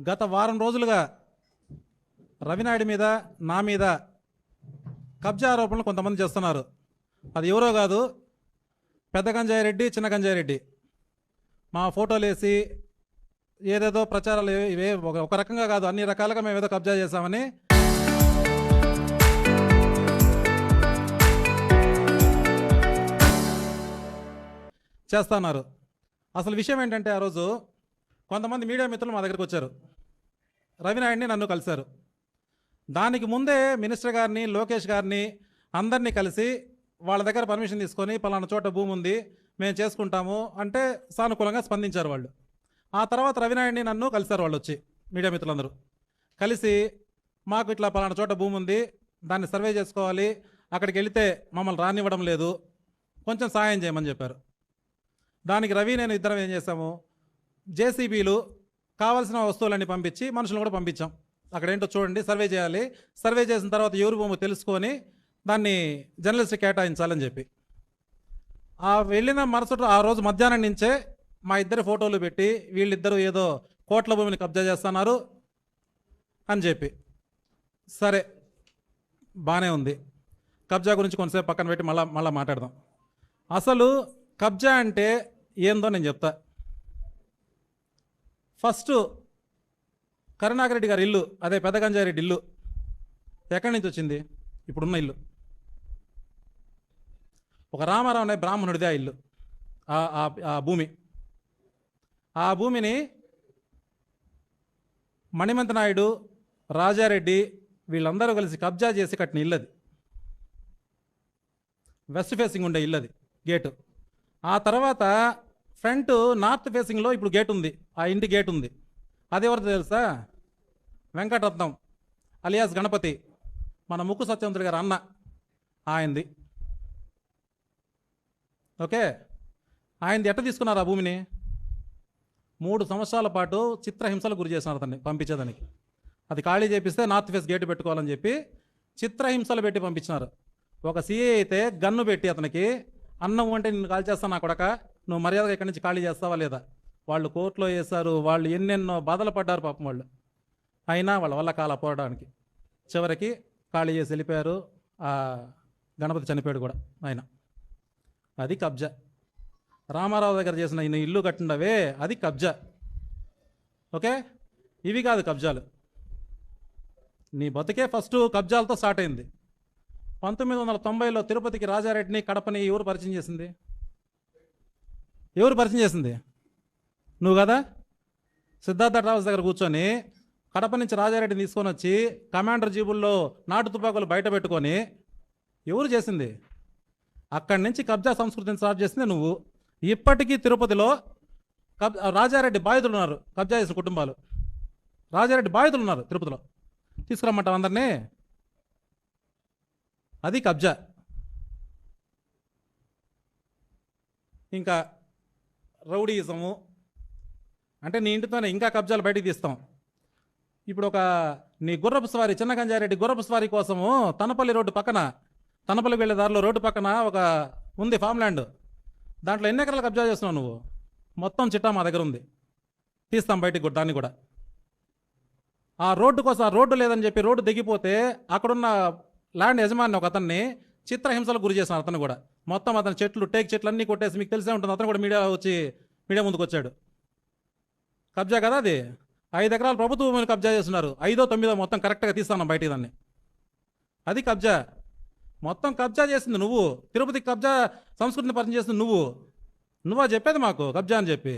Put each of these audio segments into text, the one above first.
గత వారం రోజులుగా రవినాయుడు మీద నా మీద కబ్జా ఆరోపణలు కొంతమంది చేస్తున్నారు. అది ఎవరో కాదు, పెద్ద గంజాయి రెడ్డి, చిన్న గంజాయి రెడ్డి. మా ఫోటోలు వేసి ఏదేదో ప్రచారాలు ఇవే ఒక రకంగా కాదు, అన్ని రకాలుగా మేము ఏదో కబ్జా చేశామని చేస్తున్నారు. అసలు విషయం ఏంటంటే, ఆ రోజు కొంతమంది మీడియా మిత్రులు మా దగ్గరికి వచ్చారు, రవినాయుడిని నన్ను కలిశారు. దానికి ముందే మినిస్టర్ గారిని, లోకేష్ గారిని అందరినీ కలిసి వాళ్ళ దగ్గర పర్మిషన్ తీసుకొని పలానా చోట భూమి ఉంది మేము చేసుకుంటాము అంటే సానుకూలంగా స్పందించారు వాళ్ళు. ఆ తర్వాత రవినాయుడిని నన్ను కలిశారు వాళ్ళు వచ్చి, మీడియా మిత్రులందరూ కలిసి మాకు ఇట్లా పలానా చోట భూమి ఉంది, దాన్ని సర్వే చేసుకోవాలి, అక్కడికి వెళితే మమ్మల్ని రానివ్వడం లేదు, కొంచెం సాయం చేయమని చెప్పారు. దానికి రవి నేను ఇద్దరం ఏం చేశాము, జేసీబీలు కావాల్సిన వస్తువులన్నీ పంపించి మనుషులు కూడా పంపించాం. అక్కడ ఏంటో చూడండి, సర్వే చేయాలి, సర్వే చేసిన తర్వాత ఎవరు భూమి తెలుసుకొని దాన్ని జర్నలిస్ట్ కేటాయించాలని చెప్పి వెళ్ళిన మరుసటి ఆ రోజు మధ్యాహ్నం నుంచే మా ఇద్దరి ఫోటోలు పెట్టి వీళ్ళిద్దరూ ఏదో కోట్ల భూమిని కబ్జా చేస్తున్నారు అని చెప్పి, సరే బాగానే ఉంది, కబ్జా గురించి కొంతసేపు పక్కన పెట్టి మళ్ళా మాట్లాడదాం. అసలు కబ్జా అంటే ఏందో నేను చెప్తా. ఫస్ట్ కరుణాకర్ రెడ్డి గారి ఇల్లు, అదే పెద్ద గంజాయి రెడ్డి ఇల్లు ఎక్కడి నుంచి వచ్చింది? ఇప్పుడున్న ఇల్లు ఒక రామారావు అనే బ్రాహ్మణుడిదే ఆ ఇల్లు, ఆ భూమి. ఆ భూమిని మణిమంత నాయుడు, రాజారెడ్డి వీళ్ళందరూ కలిసి కబ్జా చేసి కట్టిన ఇల్లు అది. వెస్ట్ ఫేసింగ్ ఉండే ఇల్లు అది, గేటు. ఆ తర్వాత ఫ్రంట్ నార్త్ ఫేసింగ్లో ఇప్పుడు గేట్ ఉంది, ఆ ఇంటి గేట్ ఉంది. అది ఎవరితో తెలుసా? వెంకటరత్నం అలియాస్ గణపతి, మన ముక్కు సత్యవంతుడి గారు అన్న, ఆయనది. ఓకే, ఆయనది ఎట్ట తీసుకున్నారు ఆ భూమిని? 3 సంవత్సరాల పాటు చిత్రహింసలు గురి చేసినారు అతన్ని పంపించేదానికి. అది ఖాళీ చేపిస్తే నార్త్ ఫేస్ గేటు పెట్టుకోవాలని చెప్పి చిత్రహింసలు పెట్టి పంపించినారు. ఒక సీఏ అయితే గన్ను పెట్టి అతనికి, అన్నం అంటే నిన్ను కాల్ చేస్తాను నా కొడక, నువ్వు మర్యాదగా ఇక్కడి నుంచి ఖాళీ చేస్తావా లేదా? వాళ్ళు కోర్టులో వేశారు, వాళ్ళు ఎన్నెన్నో బాధలు పడ్డారు పాపం వాళ్ళు. అయినా వాళ్ళ వల్ల పోవడానికి చివరికి ఖాళీ చేసి వెళ్ళిపోయారు. ఆ గణపతి చనిపోయాడు కూడా ఆయన. అది కబ్జా. రామారావు దగ్గర చేసిన ఈయన ఇల్లు కట్టిండవే, అది కబ్జా. ఓకే, ఇవి కాదు కబ్జాలు. నీ బతికే ఫస్ట్ కబ్జాలతో స్టార్ట్ అయింది. 1990లో తిరుపతికి రాజారెడ్డిని, కడపని ఎవరు పరిచయం చేసింది? ఎవరు పరిచయం చేసింది? నువ్వు కదా. సిద్ధార్థ ట్రావెల్స్ దగ్గర కూర్చొని కడప నుంచి రాజారెడ్డిని తీసుకొని వచ్చి కమాండర్ జీబుల్లో నాటు తుపాకులు బయట పెట్టుకొని ఎవరు చేసింది? అక్కడి నుంచి కబ్జా సంస్కృతిని స్టార్ట్ చేసింది నువ్వు. ఇప్పటికీ తిరుపతిలో రాజారెడ్డి బాధితులు ఉన్నారు, కబ్జా చేసిన కుటుంబాలు. రాజారెడ్డి బాధితులు ఉన్నారు తిరుపతిలో, తీసుకురమ్మంటావు అందరినీ. అది కబ్జా. ఇంకా రౌడీయిజము అంటే నీ ఇంటితోనే ఇంకా కబ్జాలు బయటికి తీస్తాం. ఇప్పుడు నీ గుర్రపు స్వారీ, చిన్న గంజారెడ్డి గుర్రపు స్వారీ కోసము తనపల్లి రోడ్డు పక్కన, తనపల్లి వెళ్ళే దారిలో రోడ్డు పక్కన ఉంది ఫామ్ ల్యాండ్. దాంట్లో ఎన్ని ఎకరాలు కబ్జా చేస్తున్నావు నువ్వు? మొత్తం చిట్టా మా దగ్గర ఉంది, తీస్తాం బయటికి కూడా. దాన్ని కూడా ఆ రోడ్డు కోసం, ఆ రోడ్డు లేదని చెప్పి రోడ్డు దిగిపోతే అక్కడున్న ల్యాండ్ యజమాని ఒక అతన్ని చిత్రహింసలకు గురి చేసిన అతను కూడా. మొత్తం అతని చెట్లు, టేక్ చెట్లు అన్నీ కొట్టేసి, మీకు తెలిసే ఉంటుంది, అతను కూడా మీడియా ముందుకు వచ్చాడు. కబ్జా కదా అది. 5 ఎకరాలు ప్రభుత్వ భూమిని కబ్జా చేస్తున్నారు, 5ో 9ో మొత్తం కరెక్ట్గా తీస్తాను బయటికి దాన్ని. అది కబ్జా. మొత్తం కబ్జా చేసింది నువ్వు. తిరుపతికి కబ్జా సంస్కృతిని పరిచయం చేసింది నువ్వా చెప్పేది మాకు కబ్జా అని చెప్పి?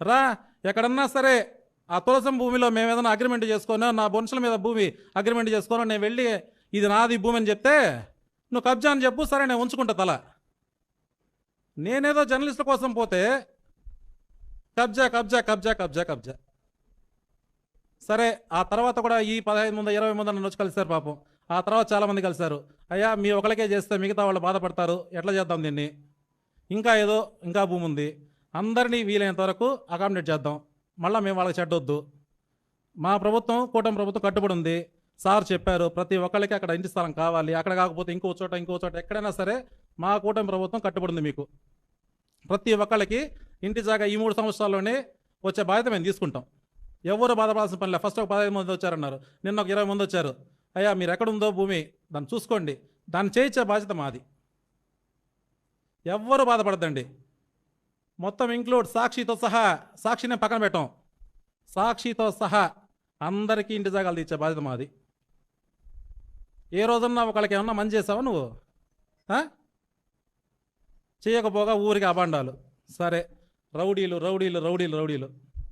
రా, ఎక్కడన్నా సరే ఆ తులసం భూమిలో మేము ఏదైనా అగ్రిమెంట్ చేసుకోనో, నా బొన్సుల మీద భూమి అగ్రిమెంట్ చేసుకోనో, నేను వెళ్ళి ఇది నాది భూమి అని చెప్తే నువ్వు కబ్జా అని చెప్పు, సరే నేను ఉంచుకుంటా తల. నేనేదో జర్నలిస్టుల కోసం పోతే కబ్జా కబ్జా కబ్జా కబ్జా కబ్జా. సరే, ఆ తర్వాత కూడా ఈ 15 మంది 20 మంది నన్ను వచ్చి కలిశారు పాపం. ఆ తర్వాత చాలామంది కలిశారు. అయ్యా మీ ఒకరికే చేస్తే మిగతా వాళ్ళు బాధపడతారు, ఎట్లా చేద్దాం దీన్ని, ఇంకా భూమి ఉంది, అందరినీ వీలైనంత వరకు అకామిడేట్ చేద్దాం, మళ్ళీ మేము వాళ్ళకి చెడ్డొద్దు. మా ప్రభుత్వం, కూటమి ప్రభుత్వం కట్టుబడి ఉంది. సార్ చెప్పారు ప్రతి ఒక్కరికి అక్కడ ఇంటి స్థలం కావాలి, అక్కడ కాకపోతే ఇంకో చోట ఎక్కడైనా సరే మా కూటమి ప్రభుత్వం కట్టుబడి ఉంది మీకు. ప్రతి ఒక్కళ్ళకి ఇంటి జాగా ఈ 3 సంవత్సరాల్లోనే వచ్చే బాధ్యత మేము తీసుకుంటాం. ఎవరు బాధపడాల్సిన పని లేదు. ఫస్ట్ ఒక 15 మంది వచ్చారన్నారు, నిన్న ఒక 20 మంది వచ్చారు. అయ్యా మీరు ఎక్కడుందో భూమి దాన్ని చూసుకోండి, దాన్ని చేయించే బాధ్యత మాది. ఎవ్వరు బాధపడద్దండి. మొత్తం ఇంక్లూడ్ సాక్షితో సహా, సాక్షినే పక్కన పెట్టాం, సాక్షితో సహా అందరికీ ఇంటి జాగాలు తీర్చే బాధ్యత మాది. ఏ రోజున్నా ఒకళ్ళకి ఏమన్నా మంచి చేసావా నువ్వు? చేయకపోగా ఊరికి అబాండాలు. సరే, రౌడీలు రౌడీలు రౌడీలు రౌడీలు.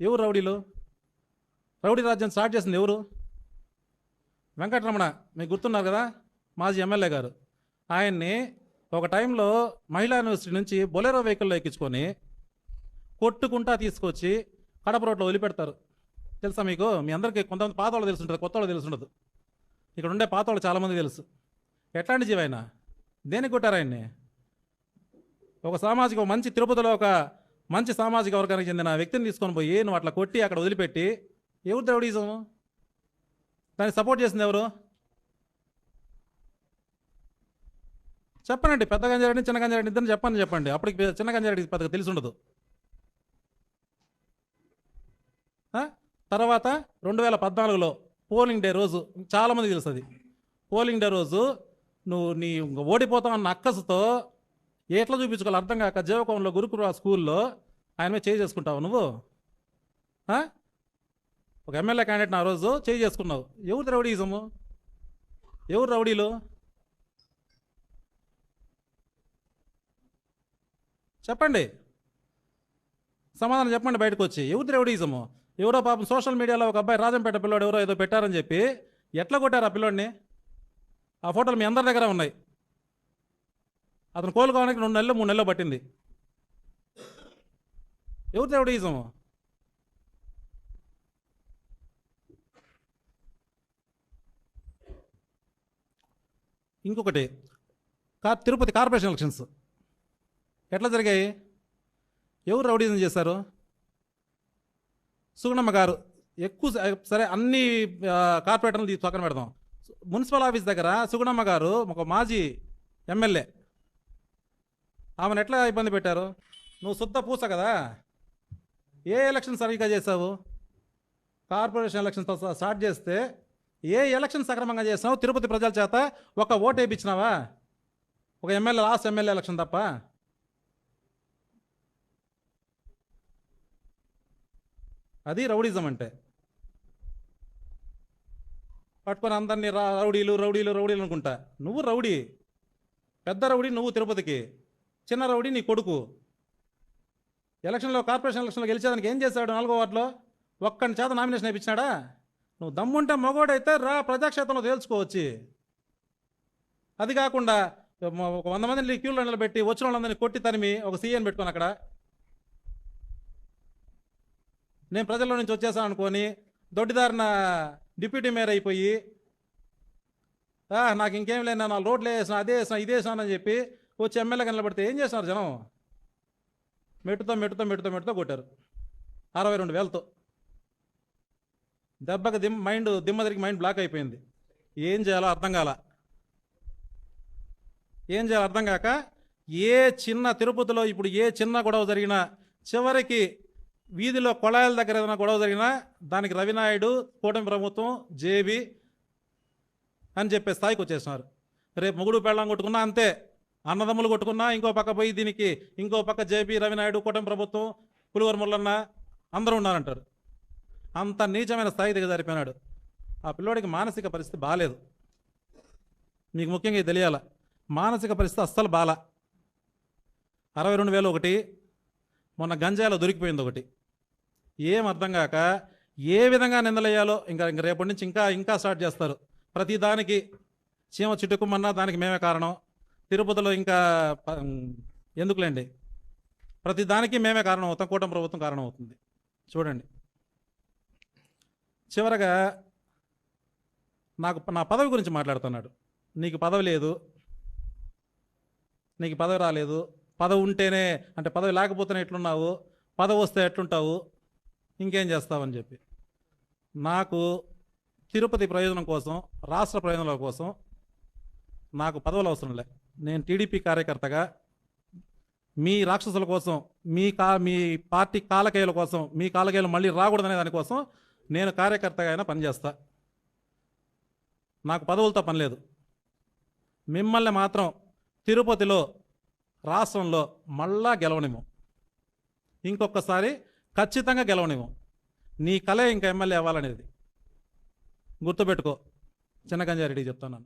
ఎవరు రౌడీలు? రౌడీ రాజ్యం స్టార్ట్ చేసింది ఎవరు? వెంకటరమణ, మీకు గుర్తున్నారు కదా, మాజీ ఎమ్మెల్యే గారు. ఆయన్ని ఒక టైంలో మహిళా యూనివర్సిటీ నుంచి బొలెరో వెహికల్లో ఎక్కించుకొని కొట్టుకుంటా తీసుకొచ్చి కడప రోడ్లో వదిలిపెడతారు. తెలుసా మీకు? మీ అందరికీ కొంతమంది పాత వాళ్ళు తెలుసుంటుంది, కొత్త వాళ్ళు తెలుసుండదు. ఇక్కడ ఉండే పాత వాళ్ళు చాలామంది తెలుసు. ఎట్లాంటి జీవి ఆయన? దేనికి కొట్టారు ఆయన్ని? ఒక సామాజిక మంచి తిరుపతిలో ఒక మంచి సామాజిక వర్గానికి చెందిన వ్యక్తిని తీసుకొని పోయి నువ్వు అట్లా కొట్టి అక్కడ వదిలిపెట్టి, ఎవరు రౌడీజం? దాన్ని సపోర్ట్ చేసింది ఎవరు? చెప్పనండి. పెద్ద గంజారెడ్డి చిన్న గంజారెడ్డి ఇద్దరిని చెప్పండి. అప్పటికి చిన్న గంజారెడ్డికి పెద్దగా తెలిసి ఉండదు. తర్వాత 2014లో పోలింగ్ డే రోజు, చాలామంది తెలుసు అది, పోలింగ్ డే రోజు నీ ఓడిపోతామన్న అక్కసుతో ఎట్లా చూపించుకోవాలి అర్థం కాక జీవకోణంలో గురుకుల స్కూల్లో ఆయన మీద చేయి చేసుకుంటావు నువ్వు. ఒక ఎమ్మెల్యే క్యాండిడేట్ ఆ రోజు చేయి చేసుకున్నావు. ఎవరు రౌడీజము? ఎవరు రౌడీలు? చెప్పండి, సమాధానం చెప్పండి బయటకు వచ్చి. ఎవరు రౌడీజము? ఎవరో పాపం సోషల్ మీడియాలో ఒక అబ్బాయి రాజంపేట పిల్లోడు ఎవరో ఏదో పెట్టారని చెప్పి ఎట్లా కొట్టారు ఆ పిల్లోడిని? ఆ ఫోటోలు మీ అందరి దగ్గర ఉన్నాయి. అతను కోలుకోవడానికి 2 నెలలు 3 నెలలు పట్టింది. ఎవరు రౌడీజము? ఇంకొకటి, తిరుపతి కార్పొరేషన్ ఎలక్షన్స్ ఎట్లా జరిగాయి? ఎవరు రౌడీజం చేశారు? సుగుణమ్మ గారు ఎక్కువ. సరే, అన్ని కార్పొరేటర్లు పక్కన పెడదాం. మున్సిపల్ ఆఫీస్ దగ్గర సుగుణమ్మ గారు ఒక మాజీ ఎమ్మెల్యే, ఆమెను ఎట్లా ఇబ్బంది పెట్టారు? నువ్వు శుద్ధ పూస కదా, ఏ ఎలక్షన్ సరిగ్గా చేసావు? కార్పొరేషన్ ఎలక్షన్తో స్టార్ట్ చేస్తే ఏ ఎలక్షన్ సక్రమంగా చేసావు? తిరుపతి ప్రజల చేత ఒక ఓటు వేయించినావా? ఒక ఎమ్మెల్యే, లాస్ట్ ఎమ్మెల్యే ఎలక్షన్ తప్ప. అది రౌడీజం అంటే. పట్టుకొని అందరినీ రౌడీలు రౌడీలు రౌడీలు అనుకుంటా. నువ్వు రౌడీ, పెద్ద రౌడీ నువ్వు తిరుపతికి, చిన్న రౌడీ నీ కొడుకు. ఎలక్షన్లో, కార్పొరేషన్ ఎలక్షన్లో గెలిచేదానికి ఏం చేశాడు? 4వ వార్డులో ఒక్కని చేత నామినేషన్ వేయించినాడా? నువ్వు దమ్ముంటే మగోడైతే రా, ప్రజాక్షేత్రంలో తేల్చుకోవచ్చు. అది కాకుండా ఒక 100 మందిని క్యూలో నిలబెట్టి వచ్చిన వాళ్ళందరినీ కొట్టి తరిమి ఒక సీఎని పెట్టుకొని అక్కడ నేను ప్రజల్లో నుంచి వచ్చేసాను అనుకొని దొడ్డిదారిన డిప్యూటీ మేయర్ అయిపోయి నాకు ఇంకేం లేదు, నేను 4 రోడ్లు వేసిన, అదే వేసిన, ఇదే వేసాను అని చెప్పి వచ్చి ఎమ్మెల్యేగా నిలబడితే ఏం చేస్తున్నారు జనం? మెట్టుతో కొట్టారు 62,000తో. దెబ్బకి దిమ్మ తిరిగి మైండ్ బ్లాక్ అయిపోయింది. ఏం చేయాలో అర్థం కాక ఏ చిన్న తిరుపతిలో ఇప్పుడు ఏ చిన్న గొడవ జరిగినా, చివరికి వీధిలో కొళాయిల దగ్గర ఏదైనా గొడవ జరిగినా దానికి రవినాయుడు, కూటమి ప్రభుత్వం, జేబీ అని చెప్పే స్థాయికి వచ్చేసినారు. రేపు మొగుడు పెళ్ళం కొట్టుకున్నా అంతే, అన్నదమ్ములు కొట్టుకున్నా ఇంకో పక్క పోయి దీనికి ఇంకో పక్క జేబీ, రవినాయుడు, కూటమి ప్రభుత్వం, పులివర్ ముల్లన్న అందరూ ఉన్నారంటారు. అంత నీచమైన స్థాయి దిగజారిపోయినాడు. ఆ పిల్లోడికి మానసిక పరిస్థితి బాగాలేదు. మీకు ముఖ్యంగా ఇది తెలియాల, మానసిక పరిస్థితి అస్సలు బాలా. 62,000 ఒకటి, మొన్న గంజాయిలో దొరికిపోయింది ఒకటి. ఏం అర్థం కాక ఏ విధంగా నిందలేయాలో ఇంకా రేపటి నుంచి ఇంకా స్టార్ట్ చేస్తారు. ప్రతి దానికి చీమ చిట్టుకుమన్నా దానికి మేమే కారణం. తిరుపతిలో ఇంకా ఎందుకులేండి, ప్రతి దానికి మేమే కారణం అవుతాం, కూటమి ప్రభుత్వం కారణం అవుతుంది. చూడండి, చివరగా నా పదవి గురించి మాట్లాడుతున్నాడు. నీకు పదవి లేదు, నీకు పదవి రాలేదు, పదవి ఉంటేనే అంటే పదవి లేకపోతేనే ఎట్లున్నావు, పదవి వస్తే ఎట్లుంటావు, ఇంకేం చేస్తావని చెప్పి. నాకు తిరుపతి ప్రయోజనం కోసం, రాష్ట్ర ప్రయోజనాల కోసం నాకు పదవులు అవసరం లే. నేను టీడీపీ కార్యకర్తగా మీ రాక్షసుల కోసం, మీ పార్టీ కాలకేయుల కోసం, మీ కాలకేయులు మళ్ళీ రాకూడదనే దానికోసం నేను కార్యకర్తగా అయినా పనిచేస్తా. నాకు పదవులతో పని లేదు. మిమ్మల్ని మాత్రం తిరుపతిలో, రాష్ట్రంలో మళ్ళా గెలవనివ్వం. ఇంకొకసారి ఖచ్చితంగా గెలవనివ్వం. నీ కలే ఇంకా ఎమ్మెల్యే అవ్వాలనేది గుర్తుపెట్టుకో. చిన్నగంజారెడ్డి చెప్తున్నాను.